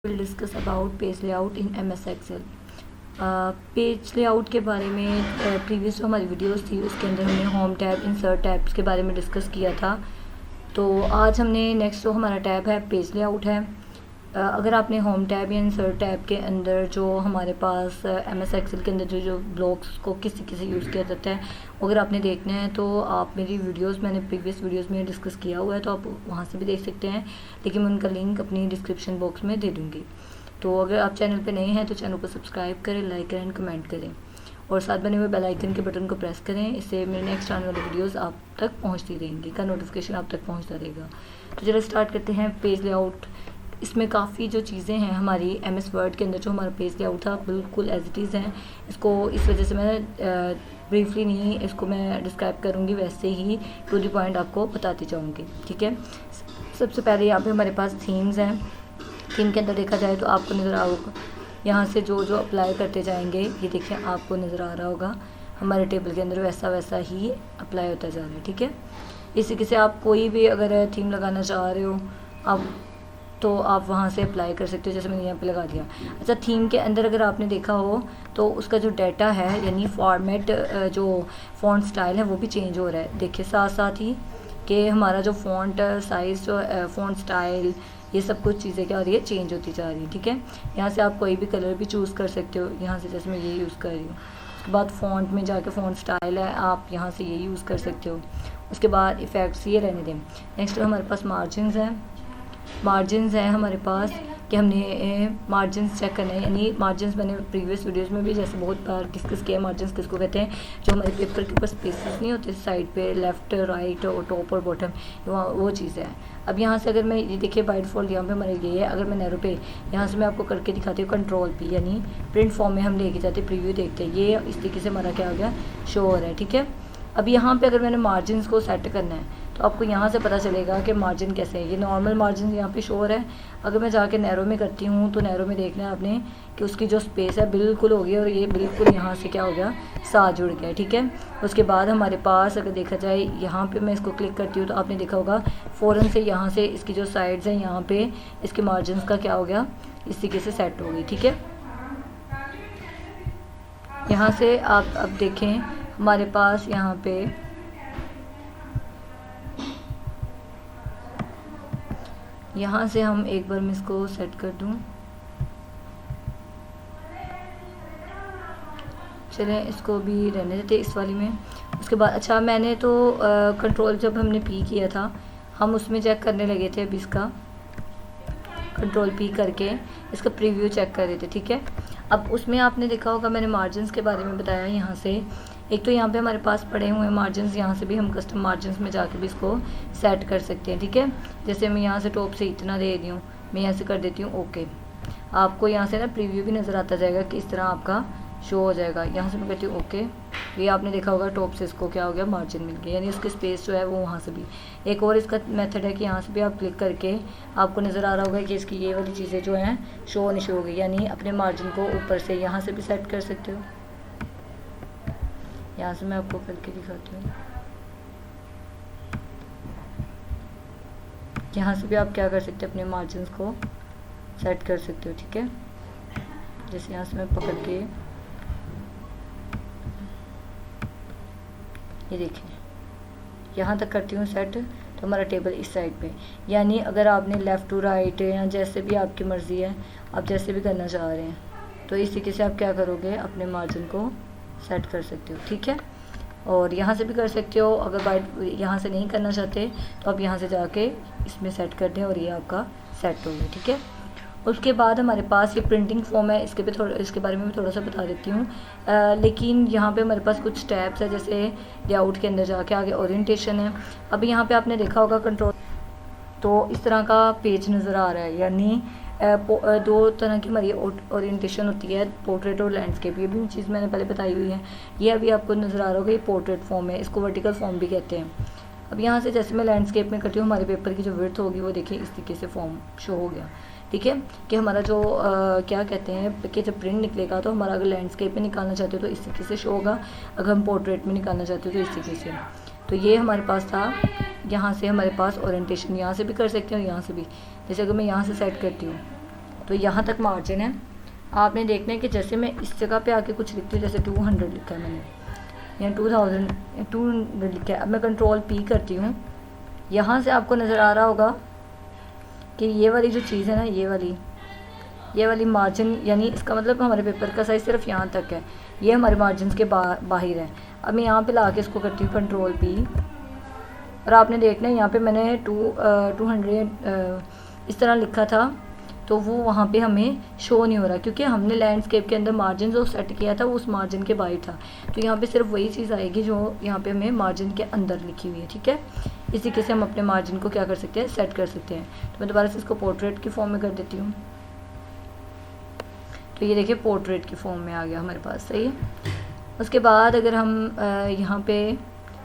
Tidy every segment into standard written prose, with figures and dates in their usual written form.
Will discuss about page layout in MS Excel. Page layout के बारे में previous जो हमारी वीडियोस थी उसके अंदर हमने होम टैब, इंसर्ट टैब्स के बारे में डिस्कस किया था। तो आज हमने नेक्स्ट जो हमारा टैब है पेज लेआउट है। अगर आपने होम टैब या इंसर्ट टैब के अंदर जो हमारे पास MS एक्सेल के अंदर जो ब्लॉक्स को किस तरीके से यूज़ किया जाता है अगर आपने देखना है तो आप मेरी वीडियोस मैंने प्रीवियस वीडियोस में डिस्कस किया हुआ है, तो आप वहाँ से भी देख सकते हैं, लेकिन मैं उनका लिंक अपनी डिस्क्रिप्शन बॉक्स में दे दूँगी। तो अगर आप चैनल पे नए हैं तो चैनल को सब्सक्राइब करें, लाइक करें, कमेंट करें और साथ बने हुए बेल आइकन के बटन को प्रेस करें। इससे मेरे नेक्स्ट आने वाली वीडियोस आप तक पहुंचती रहेंगी, का नोटिफिकेशन आप तक पहुंचता रहेगा। तो चलो स्टार्ट करते हैं पेज लेआउट। इसमें काफ़ी जो चीज़ें हैं हमारी MS वर्ड के अंदर जो हमारा पेज लेआउट था बिल्कुल एज इट इज़ हैं। इसको इस वजह से मैं ब्रीफली नहीं इसको मैं डिस्क्राइब करूँगी, वैसे ही टू द पॉइंट आपको बताती जाऊँगी, ठीक है। सबसे पहले यहाँ पे हमारे पास थीम्स हैं। थीम के अंदर देखा जाए तो आपको नज़र आओगा यहाँ से जो जो अप्लाई करते जाएंगे, ये देखिए आपको नज़र आ रहा होगा हमारे टेबल के अंदर वैसा वैसा ही अप्लाई होता जा रहा है, ठीक है। इस तरीके से आप कोई भी अगर थीम लगाना चाह रहे हो आप तो आप वहाँ से अप्लाई कर सकते हो, जैसे मैंने यहाँ पे लगा दिया। अच्छा, थीम के अंदर अगर आपने देखा हो तो उसका जो डाटा है यानी फॉर्मेट जो फ़ॉन्ट स्टाइल है वो भी चेंज हो रहा है। देखिए साथ साथ ही कि हमारा जो फ़ॉन्ट साइज़ जो फ़ॉन्ट स्टाइल ये सब कुछ चीज़ें क्या हो रही है, चेंज होती जा रही है, ठीक है। यहाँ से आप कोई भी कलर भी चूज़ कर सकते हो, यहाँ से जैसे मैं ये यूज़ कर रही हूँ। उसके बाद फ़ॉन्ट में जाके फ़ॉन्ट स्टाइल है, आप यहाँ से ये यूज़ कर सकते हो। उसके बाद इफ़ेक्ट्स ये रहने दें। नेक्स्ट हमारे पास मार्जिनस हैं। मार्जिनस है हमारे पास कि हमने मार्जिनस चेक करना है, यानी मार्जिनस मैंने प्रीवियस वीडियोस में भी जैसे बहुत बार डिस्कस किया। मार्जिनस किसको कहते हैं, जो हमारे पेपर के ऊपर स्पेसेस नहीं होते साइड पे, लेफ़्ट राइट और टॉप और बॉटम, वो चीज़ है। अब यहाँ से अगर मैं ये देखिए बाय डिफ़ॉल्ट यहाँ पे हमारे ये है। अगर मैं नैरो पे यहाँ से मैं आपको करके दिखाती हूँ कंट्रोल P, यानी प्रिंट फॉर्म में हम लेके जाते प्रीव्यू देखते हैं, ये इस तरीके से हमारा क्या हो गया, शो हो रहा है, ठीक है। अब यहाँ पे अगर मैंने मार्जिनस को सेट करना है तो आपको यहाँ से पता चलेगा कि मार्जिन कैसे है। ये नॉर्मल मार्जिन यहाँ पे शो हो रहा है। अगर मैं जाके नैरो में करती हूँ तो नैरो में देखना है आपने कि उसकी जो स्पेस है बिल्कुल हो गई और ये बिल्कुल यहाँ से क्या हो गया, साथ जुड़ गया, ठीक है। उसके बाद हमारे पास अगर देखा जाए यहाँ पे मैं इसको क्लिक करती हूँ तो आपने देखा होगा फ़ौरन से यहाँ से इसकी जो साइड्स हैं यहाँ पे इसके मार्जिन का क्या हो गया, इस तरीके से सेट हो गई, ठीक है। यहाँ से आप अब देखें हमारे पास यहाँ पे यहाँ से हम एक बार मैं इसको सेट कर दूँ, चलें इसको भी रहने देते इस वाली में। उसके बाद अच्छा मैंने तो कंट्रोल जब हमने P किया था हम उसमें चेक करने लगे थे। अभी इसका कंट्रोल P करके इसका प्रीव्यू चेक कर रहे थे, ठीक है। अब उसमें आपने देखा होगा मैंने मार्जिन्स के बारे में बताया। यहाँ से एक तो यहाँ पे हमारे पास पड़े हुए मार्जिन्स, यहाँ से भी हम कस्टम मार्जिन्स में जाके भी इसको सेट कर सकते हैं, ठीक है। जैसे मैं यहाँ से टॉप से इतना दे दी हूँ, मैं यहाँ से कर देती हूँ ओके। आपको यहाँ से ना प्रीव्यू भी नज़र आता जाएगा कि इस तरह आपका शो हो जाएगा। यहाँ से मैं कहती हूँ ओके, ये आपने देखा होगा टॉप से इसको क्या हो गया, मार्जिन मिल गया, यानी उसकी स्पेस जो है वो वहाँ से भी। एक और इसका मेथड है कि यहाँ से भी आप क्लिक करके आपको नज़र आ रहा होगा कि इसकी ये वाली चीज़ें जो हैं शो नहीं शो हो गई, यानी अपने मार्जिन को ऊपर से यहाँ से भी सेट कर सकते हो। यहाँ से मैं आपको करके दिखाती हूँ। यहाँ से भी आप क्या कर सकते हो, अपने मार्जिन को सेट कर सकते हो, ठीक है। जैसे यहाँ से मैं पकड़ के ये देखिए यहाँ तक करती हूँ सेट, तो हमारा टेबल इस साइड पे, यानी अगर आपने लेफ़्ट टू राइट या जैसे भी आपकी मर्ज़ी है आप जैसे भी करना चाह रहे हैं तो इस तरीके से आप क्या करोगे, अपने मार्जिन को सेट कर सकते हो, ठीक है। और यहाँ से भी कर सकते हो। अगर बाय यहाँ से नहीं करना चाहते तो आप यहाँ से जाके इसमें सेट कर दें और ये आपका सेट हो गया, ठीक है। उसके बाद हमारे पास ये प्रिंटिंग फॉर्म है, इसके बारे में भी थोड़ा सा बता देती हूँ। लेकिन यहाँ पे हमारे पास कुछ टैब्स है, जैसे लेआउट के अंदर जाके आगे ओरिएंटेशन है। अब यहाँ पे आपने देखा होगा कंट्रोल, तो इस तरह का पेज नज़र आ रहा है, यानी दो तरह की हमारी ओरिएंटेशन होती है, पोर्ट्रेट और लैंडस्केप। ये भी चीज़ मैंने पहले बताई हुई है। ये अभी आपको नज़र आ रहा होगा, ये पोर्ट्रेट फॉर्म है, इसको वर्टिकल फॉर्म भी कहते हैं। अब यहाँ से जैसे मैं लैंडस्केप में करती हूँ हमारे पेपर की जो विड्थ होगी वो देखिए इस तरीके से फॉर्म शो हो गया, ठीक है। कि हमारा जो क्या कहते हैं कि जब प्रिंट निकलेगा तो हमारा अगर लैंडस्केप में निकालना चाहते हो तो इस तरीके से शो होगा, अगर हम पोर्ट्रेट में निकालना चाहते हो तो इस तरीके से। तो ये हमारे पास था। यहाँ से हमारे पास ओरिएंटेशन यहाँ से भी कर सकते हैं और यहाँ से भी। जैसे अगर मैं यहाँ से सेट करती हूँ तो यहाँ तक मार्जिन है। आपने देखना है कि जैसे मैं इस जगह पे आके कुछ लिखती हूँ, जैसे 200 लिखा है मैंने, या 200 लिखा है। अब मैं कंट्रोल P करती हूँ। यहाँ से आपको नज़र आ रहा होगा कि ये वाली जो चीज़ है ना, ये वाली मार्जिन, यानी इसका मतलब हमारे पेपर का साइज़ सिर्फ यहाँ तक है, ये हमारे मार्जिन के बाहर है। अब मैं यहाँ पे ला के इसको करती हूँ कंट्रोल P, और आपने देखना है यहाँ पे मैंने 200 इस तरह लिखा था, तो वो वहाँ पे हमें शो नहीं हो रहा, क्योंकि हमने लैंडस्केप के अंदर मार्जिन जो सेट किया था वो उस मार्जिन के बाहर था। तो यहाँ पे सिर्फ वही चीज़ आएगी जो यहाँ पे हमें मार्जिन के अंदर लिखी हुई है, ठीक है। इसी तरीके से हम अपने मार्जिन को क्या कर सकते हैं, सेट कर सकते हैं। तो मैं दोबारा से इसको पोर्ट्रेट की फॉर्म में कर देती हूँ। तो ये देखिए पोर्ट्रेट की फॉर्म में आ गया हमारे पास, सही है। उसके बाद अगर हम यहाँ पे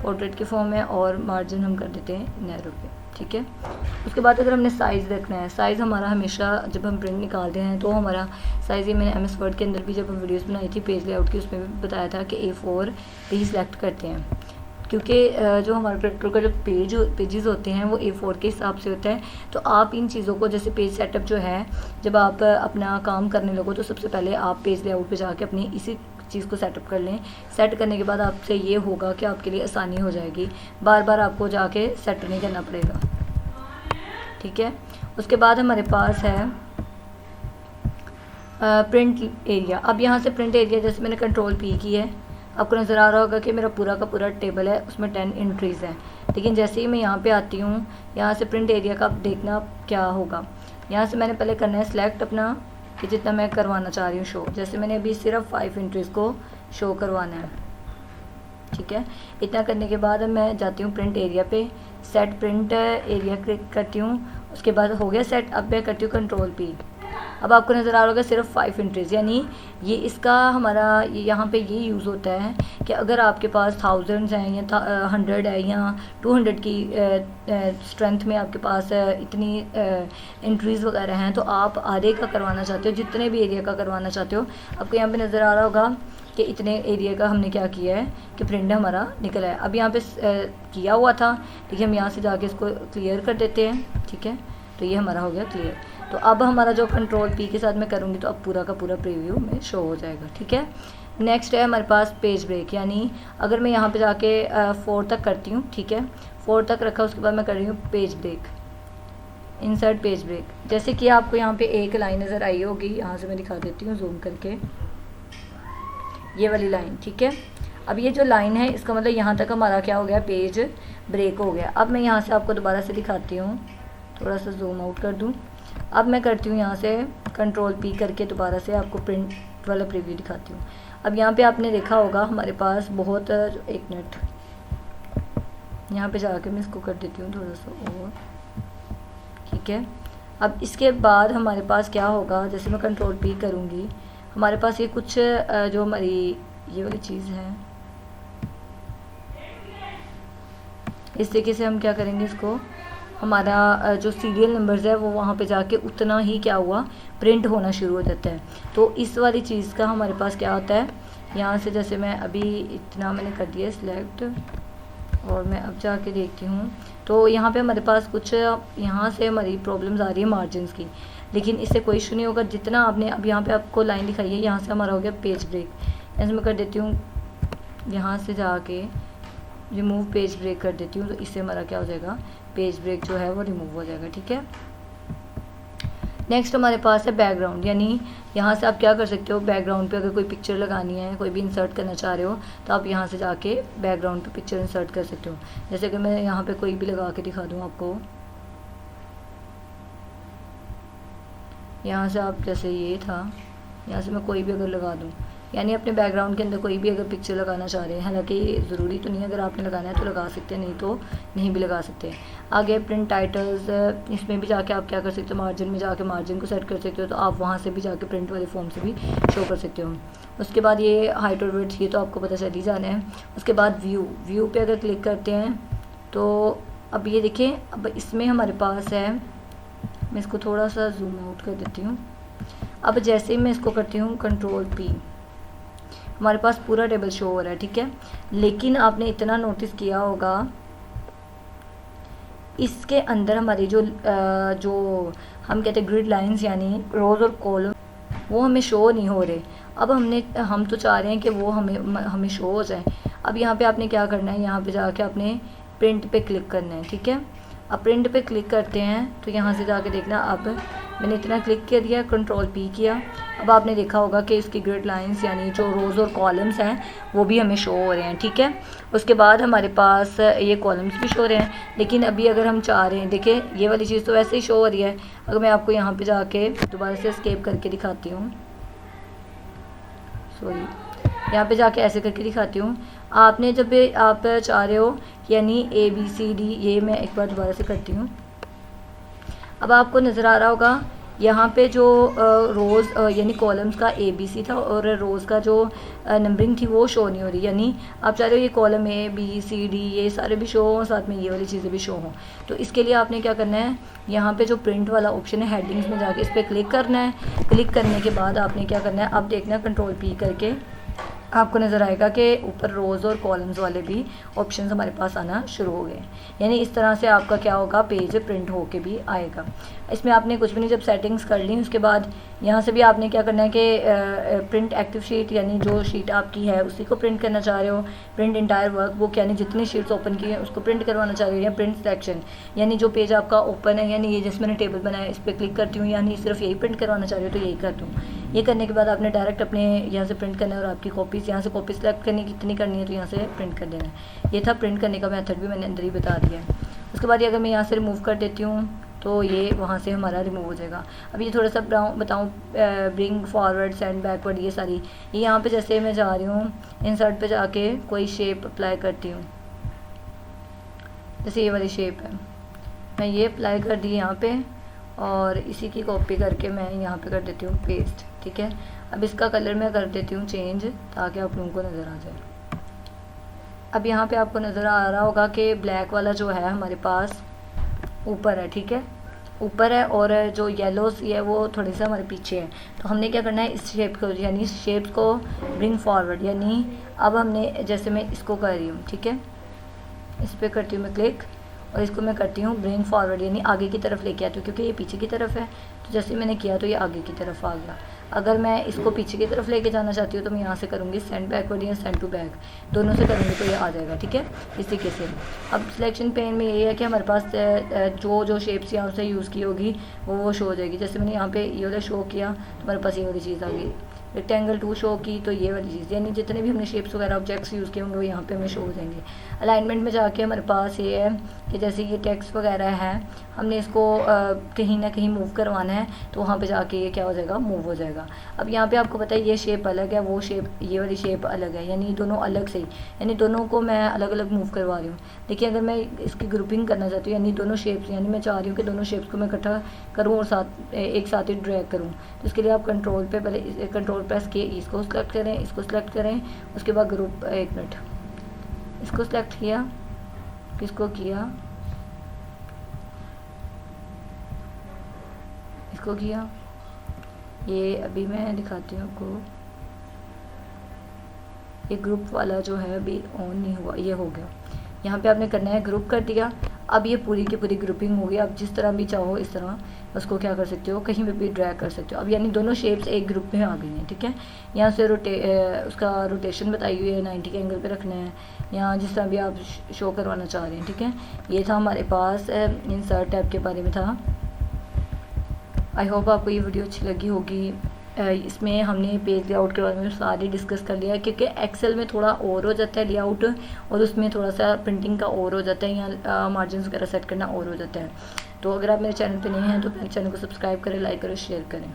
पोर्ट्रेट की फॉर्म है और मार्जिन हम कर देते हैं नैरो पे, ठीक है। उसके बाद अगर हमने साइज़ रखना है, साइज़ हमारा हमेशा जब हम प्रिंट निकालते हैं तो हमारा साइज़, ये मैंने MS वर्ड के अंदर भी जब हम वीडियोस बनाई थी पेज लेआउट की, उसमें भी बताया था कि A4 पे ही सिलेक्ट करते हैं, क्योंकि जो हमारे प्रिंटर का जो पेजेस होते हैं वो A4 के हिसाब से होता है। तो आप इन चीज़ों को, जैसे पेज सेटअप जो है, जब आप अपना काम करने लगो तो सबसे पहले आप पेज लेआउट पे जाके अपनी इसी चीज़ को सेटअप कर लें। सेट करने के बाद आपसे ये होगा कि आपके लिए आसानी हो जाएगी, बार बार आपको जाके सेट नहीं करना पड़ेगा, ठीक है। उसके बाद हमारे पास है प्रिंट एरिया। अब यहाँ से प्रिंट एरिया, जैसे मैंने कंट्रोल P की है, आपको नज़र आ रहा होगा कि मेरा पूरा का पूरा टेबल है, उसमें 10 एंट्रीज़ हैं। लेकिन जैसे ही मैं यहाँ पे आती हूँ, यहाँ से प्रिंट एरिया का देखना क्या होगा, यहाँ से मैंने पहले करना है सिलेक्ट अपना कि जितना मैं करवाना चाह रही हूँ शो। जैसे मैंने अभी सिर्फ 5 एंट्रीज़ को शो करवाना है, ठीक है। इतना करने के बाद मैं जाती हूँ प्रिंट एरिया पे, सेट प्रिंट एरिया क्लिक करती हूँ। उसके बाद हो गया सेट। अब मैं करती हूँ कंट्रोल P। अब आपको नज़र आ रहा होगा सिर्फ 5 एंट्रीज़, यानी ये इसका हमारा यहाँ पे ये यूज़ होता है कि अगर आपके पास थाउजेंड्स हैं या 100 है या 200 की स्ट्रेंथ में आपके पास इतनी एंट्रीज़ वगैरह हैं, तो आप आधे का करवाना चाहते हो, जितने भी एरिया का करवाना चाहते हो, आपको यहाँ पे नज़र आ रहा होगा कि इतने एरिया का हमने क्या किया है कि प्रिंट हमारा निकला है। अब यहाँ पे किया हुआ था, देखिए हम यहाँ से जाके इसको क्लियर कर देते हैं, ठीक है। तो ये हमारा हो गया क्लियर। तो अब हमारा जो कंट्रोल P के साथ मैं करूँगी तो अब पूरा का पूरा प्रीव्यू में शो हो जाएगा, ठीक है। नेक्स्ट है हमारे पास पेज ब्रेक, यानी अगर मैं यहाँ पे जाके 4 तक करती हूँ, ठीक है, 4 तक रखा, उसके बाद मैं कर रही हूँ page break, insert page break. जैसे कि आपको यहाँ पे एक लाइन नज़र आई होगी, यहाँ से मैं दिखा देती हूँ जूम करके, ये वाली लाइन, ठीक है। अब ये जो लाइन है इसका मतलब यहाँ तक हमारा क्या हो गया, पेज ब्रेक हो गया। अब मैं यहाँ से आपको दोबारा से दिखाती हूँ, थोड़ा सा जूम आउट कर दूँ। अब मैं करती हूँ यहाँ से कंट्रोल P करके दोबारा से आपको प्रिंट वाला प्रीव्यू दिखाती हूँ। अब यहाँ पे आपने देखा होगा हमारे पास बहुत, एक मिनट यहाँ पे जाके मैं इसको कर देती हूँ थोड़ा सा और, ठीक है। अब इसके बाद हमारे पास क्या होगा, जैसे मैं कंट्रोल P करूँगी, हमारे पास ये कुछ जो हमारी ये वाली चीज़ है, इस तरीके से हम क्या करेंगे, इसको हमारा जो सीरियल नंबर्स है वो वहाँ पे जाके उतना ही क्या हुआ, प्रिंट होना शुरू हो जाता है। तो इस वाली चीज़ का हमारे पास क्या होता है, यहाँ से जैसे मैं अभी इतना मैंने कर दिया सिलेक्ट, और मैं अब जाके देखती हूँ तो यहाँ पे हमारे पास कुछ यहाँ से हमारी प्रॉब्लम्स आ रही है मार्जिन्स की, लेकिन इससे कोई इशू नहीं होगा। जितना आपने अब यहाँ पे आपको लाइन दिखाई है, यहाँ से हमारा हो गया पेज ब्रेक। ऐसे मैं कर देती हूँ, यहाँ से जाके रिमूव पेज ब्रेक कर देती हूँ, तो इससे हमारा क्या हो जाएगा, पेज ब्रेक जो है वो रिमूव हो जाएगा, ठीक है। नेक्स्ट हमारे पास है बैकग्राउंड, यानी यहाँ से आप क्या कर सकते हो, बैकग्राउंड पे अगर कोई पिक्चर लगानी है, कोई भी इंसर्ट करना चाह रहे हो, तो आप यहाँ से जाके बैकग्राउंड पे पिक्चर इंसर्ट कर सकते हो। जैसे कि मैं यहाँ पे कोई भी लगा के दिखा दूँ आपको, यहाँ से आप जैसे ये था, यहाँ से मैं कोई भी अगर लगा दूँ, यानी अपने बैकग्राउंड के अंदर कोई भी अगर पिक्चर लगाना चाह रहे हैं, हालांकि ज़रूरी तो नहीं है, अगर आपने लगाना है तो लगा सकते हैं, नहीं तो नहीं भी लगा सकते हैं। आगे प्रिंट टाइटल्स, इसमें भी जाके आप क्या कर सकते हो, मार्जिन में जाके मार्जिन को सेट कर सकते हो, तो आप वहाँ से भी जाके प्रिंट वाले फॉर्म से भी शो कर सकते हो। उसके बाद ये हाइट और विड्थ, ये तो आपको पता चल ही जाना है। उसके बाद व्यू पे अगर क्लिक करते हैं तो अब ये देखें, अब इसमें हमारे पास है, मैं इसको थोड़ा सा जूम आउट कर देती हूँ। अब जैसे ही मैं इसको करती हूँ कंट्रोल P, हमारे पास पूरा टेबल शो हो रहा है, ठीक है। लेकिन आपने इतना नोटिस किया होगा इसके अंदर हमारी जो हम कहते हैं ग्रिड लाइंस यानी रोज़ और कॉलम, वो हमें शो नहीं हो रहे। अब हम तो चाह रहे हैं कि वो हमें शो हो जाए। अब यहाँ पे आपने क्या करना है, यहाँ पे जाके आपने प्रिंट पे क्लिक करना है, ठीक है। अब प्रिंट पे क्लिक करते हैं तो यहाँ से जाके देखना, अब मैंने इतना क्लिक कर दिया, कंट्रोल पी किया। अब आपने देखा होगा कि इसकी ग्रिड लाइंस यानी जो रोज़ और कॉलम्स हैं वो भी हमें शो हो रहे हैं, ठीक है। उसके बाद हमारे पास ये कॉलम्स भी शो हो रहे हैं, लेकिन अभी अगर हम चाह रहे हैं, देखिए ये वाली चीज़ तो वैसे ही शो हो रही है। अगर मैं आपको यहाँ पे जाके दोबारा से एस्केप करके दिखाती हूँ, सॉरी, यहाँ पे जाके ऐसे करके दिखाती हूँ। आपने जब आप चाह रहे हो यानी ABCD, ये मैं एक बार दोबारा से करती हूँ। अब आपको नज़र आ रहा होगा यहाँ पे जो रोज़ यानी कॉलम्स का ABC था और रोज़ का जो नंबरिंग थी वो शो नहीं हो रही। यानी आप चाह रहे हो ये कॉलम ABCD ये सारे भी शो हों, साथ में ये वाली चीज़ें भी शो हों। तो इसके लिए आपने क्या करना है, यहाँ पे जो प्रिंट वाला ऑप्शन है हेडिंग्स में जाके इस पर क्लिक करना है। क्लिक करने के बाद आपने क्या करना है, अब देखना कंट्रोल P करके आपको नज़र आएगा कि ऊपर रोज़ और कॉलम्स वाले भी ऑप्शंस हमारे पास आना शुरू हो गए। यानी इस तरह से आपका क्या होगा, पेज प्रिंट होके भी आएगा। इसमें आपने कुछ भी नहीं, जब सेटिंग्स कर ली उसके बाद यहाँ से भी आपने क्या करना है कि प्रिंट एक्टिव शीट यानी जो शीट आपकी है उसी को प्रिंट करना चाह रहे हो। प्रिंट इंटायर वर्कबुक यानी जितनी शीट्स ओपन की हैं उसको प्रिंट करवाना चाह रहे हो। या प्रिंट सिलेक्शन यानी जो पेज आपका ओपन है, यानी ये जिस मैंने टेबल बनाया इस पर क्लिक करती हूँ, यानी सिर्फ यही प्रिंट करवाना चाह रहे हो तो यही कर दूँ। ये करने के बाद आपने डायरेक्ट अपने यहाँ से प्रिंट करना है और आपकी कॉपीज़ यहाँ से कॉपी सेलेक्ट करनी कितनी करनी है तो यहाँ से प्रिंट कर देना है। ये था प्रिंट करने का मेथड, भी मैंने अंदर ही बता दिया है। उसके बाद अगर मैं यहाँ से रिमूव कर देती हूँ तो ये वहाँ से हमारा रिमूव हो जाएगा। अब ये थोड़ा सा बताऊँ ब्रिंग फॉरवर्ड सेंड बैकवर्ड ये सारी, ये यहाँ पे जैसे मैं जा रही हूँ इंसर्ट पे जाके कोई शेप अप्लाई करती हूँ, जैसे ये वाली शेप है, मैं ये अप्लाई कर दी यहाँ पे और इसी की कॉपी करके मैं यहाँ पे कर देती हूँ पेस्ट, ठीक है। अब इसका कलर मैं कर देती हूँ चेंज ताकि आप लोगों को नज़र आ जाए। अब यहाँ पे आपको नज़र आ रहा होगा कि ब्लैक वाला जो है हमारे पास ऊपर है, ठीक है, ऊपर है, और जो येलोस ये वो थोड़े से हमारे पीछे है। तो हमने क्या करना है, इस शेप को यानी इस शेप को ब्रिंग फॉरवर्ड, यानी अब हमने जैसे मैं इसको कर रही हूँ, ठीक है, इस पर करती हूँ मैं क्लिक और इसको मैं करती हूँ ब्रिंग फॉरवर्ड यानी आगे की तरफ लेके आती हूँ, क्योंकि ये पीछे की तरफ है। तो जैसे मैंने किया तो ये आगे की तरफ आ गया। अगर मैं इसको पीछे की तरफ लेके जाना चाहती हूँ तो मैं यहाँ से करूँगी सेंड बैकवर्ड या सेंड टू बैक, दोनों से करूँगी तो ये आ जाएगा, ठीक है, इस तरीके से। अब सिलेक्शन पेन में ये है कि हमारे पास जो शेप्स यहाँ से यूज़ की होगी वो शो हो जाएगी। जैसे मैंने यहाँ पे ये वाला शो किया तो हमारे पास ये वाली चीज़ आ गई। रेक्टेंगल 2 शो की तो ये वाली चीज़, यानी जितने भी हमने शेप्स वगैरह ऑब्जेक्ट्स यूज़ किए होंगे वो यहाँ पे हमें शो हो जाएंगे। अलाइनमेंट में जाके हमारे पास ये है कि जैसे ये टेक्स्ट वगैरह है, हमने इसको कहीं ना कहीं मूव करवाना है तो वहाँ पे जाके ये क्या हो जाएगा, मूव हो जाएगा। अब यहाँ पे आपको पता है ये शेप अलग है, वो शेप ये वाली शेप अलग है, यानी दोनों अलग से ही, यानी दोनों को मैं अलग अलग मूव करवा रही हूँ। देखिए अगर मैं इसकी ग्रुपिंग करना चाहती हूँ यानी दोनों शेप्स, यानी मैं चाह रही हूँ कि दोनों शेप्स को मैं इकट्ठा करूँ और एक साथ ही ड्रैग करूँ, तो इसके लिए आप कंट्रोल पे पहले कंट्रोल प्रेस किए, इसको सेलेक्ट करें, इसको सेलेक्ट करें, उसके बाद ग्रुप, एक मिनट, इसको सेलेक्ट किया, किसको किया, इसको किया, ये अभी मैं दिखाती हूँ आपको। ये ग्रुप वाला जो है अभी ऑन नहीं हुआ, ये हो गया। यहाँ पे आपने करना है ग्रुप कर दिया। अब ये पूरी की पूरी ग्रुपिंग हो गई। आप जिस तरह भी चाहो इस तरह उसको क्या कर सकते हो, कहीं पे भी ड्रैग कर सकते हो। अब यानी दोनों शेप्स एक ग्रुप में आ गई हैं, ठीक है। यहाँ से उसका रोटेशन बताई हुई है, 90 के एंगल पे रखना है, यहाँ जिस तरह भी आप शो करवाना चाह रहे हैं, ठीक है। ये था हमारे पास इंसर्ट टैब के बारे में था। आई होप आपको ये वीडियो अच्छी लगी होगी। इसमें हमने पेज लेआउट के बारे में सारी डिस्कस कर लिया है, क्योंकि एक्सेल में थोड़ा और हो जाता है लेआउट और उसमें थोड़ा सा प्रिंटिंग का और हो जाता है, या मार्जिन वगैरह सेट करना और हो जाता है। तो अगर आप मेरे चैनल पे नए हैं तो मेरे चैनल को सब्सक्राइब करें, लाइक करें, शेयर करें।